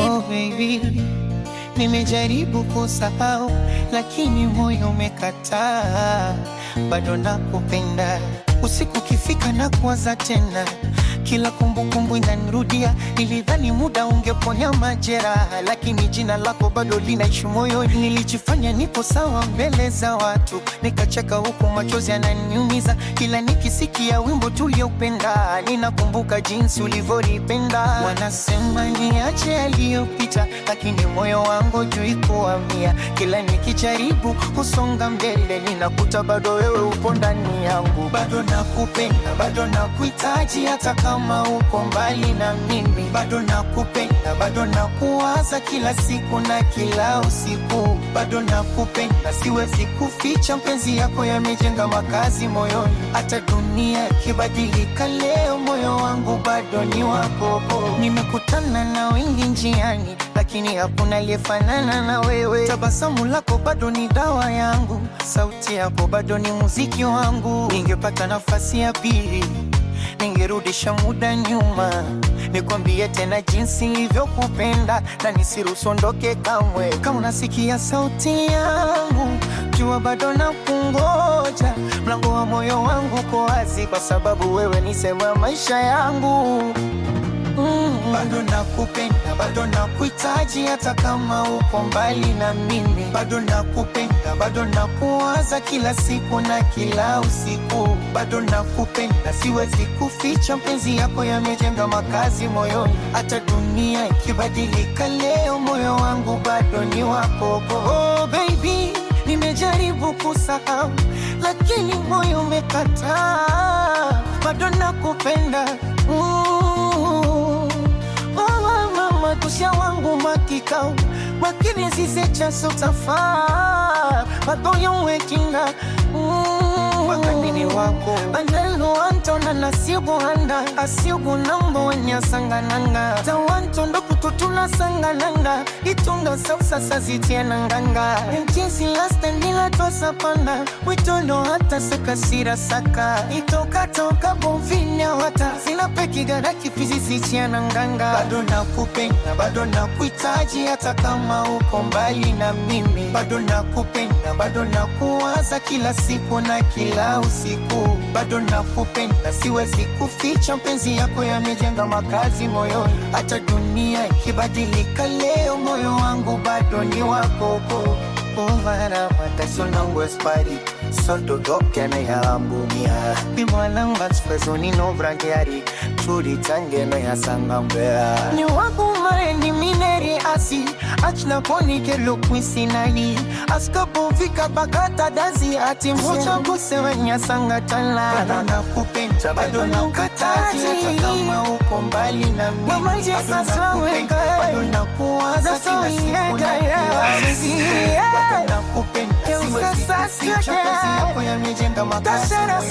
Oh baby, nimejaribu kusahau lakini moyo umekataa, bado nakupenda. Usiku kifika na kuwaza tena, kila kumbukumbu inanirudia. Nilidhani muda ungeponya majeraha, lakini jina lako bado linaishi moyoni. Nilijifanya nipo sawa mbele za watu, nikacheka huku machozi yananiumiza. Kila nikisikia wimbo tulioupenda, ninakumbuka jinsi ulivyonipenda. Wanasema niache yaliyopita, lakini moyo wangu hujui kuhamia. Kila nikijaribu kusonga mbele, ninakuta bado wewe upo ndani yangu. Bado nakupenda, bado nakuhitaji, hata kama uko mbali na mimi. Bado nakupenda, bado nakuwaza kila siku na kila usiku. Bado nakupenda, siwezi kuficha, mpenzi yako yamejenga makazi moyoni. Hata dunia ikibadilika leo, moyo wangu bado ni wako. Nimekutana na wengi njiani, lakini hakuna aliyefanana na wewe. Tabasamu lako bado ni dawa yangu, sauti yako bado ni muziki wangu. Ningepata nafasi ya pili, ningerudisha muda nyuma, nikwambie tena jinsi nilivyokupenda, na nisiruhusu ondoke kamwe. Kama unasikia sauti yangu, jua bado nakungoja. Mlango wa moyo wangu uko wazi, kwa sababu wewe ni sehemu ya maisha yangu. Bado nakupenda, bado nakuhitaji, hata kama uko mbali na mimi. Bado nakupenda, bado nakuwaza kila siku na kila usiku. Bado nakupenda, siwezi kuficha, mpenzi yako yamejenga makazi moyoni. Hata dunia ikibadilika leo, moyo wangu bado ni wako. Oh baby, nimejaribu kusahau lakini moyo umekataa. Bado nakupenda, makusha wangu makikao, makini zisecha sotafaa. Batoyo wekinga wakandini wako banalo antona nasibu handa. Asiugu nambo wanyasangananga, tawantondo kututula sangananga. Itunga sausa sazitia nganga, mjezi lasta nila tosa panda. Witolo hata saka sira saka, itoka toka bovinya wata. Sina peki gara kipizi zitia nganga. Bado nakupenda, bado nakuhitaji, hata kama uko mbali na mimi. Bado nakupenda, bado nakuwaza kila siku na kila usiku. Bado nakupenda, siwezi kuficha, mpenzi yako yamejenga makazi moyoni. Hata dunia ikibadilika leo, moyo wangu bado ni wako. Mara matasona ngwespari Sonto doke na ya ambunia Bimwala mbatsfezoni no brangiari Churi tange na ya sangambea Ni waku marendi mineri asi Achna poni ke lukwisi nani Askapo vika bakata dazi Ati mwocha kusewe nya sangatala Bado nakupenda, bado nakataji Hata kama uko mbali na mimi Bado nakupenda, bado nakuwaza kila siku na kila siku Bado nakupenda, siwezi kuficha kazi yako yamejenga makazi moyoni.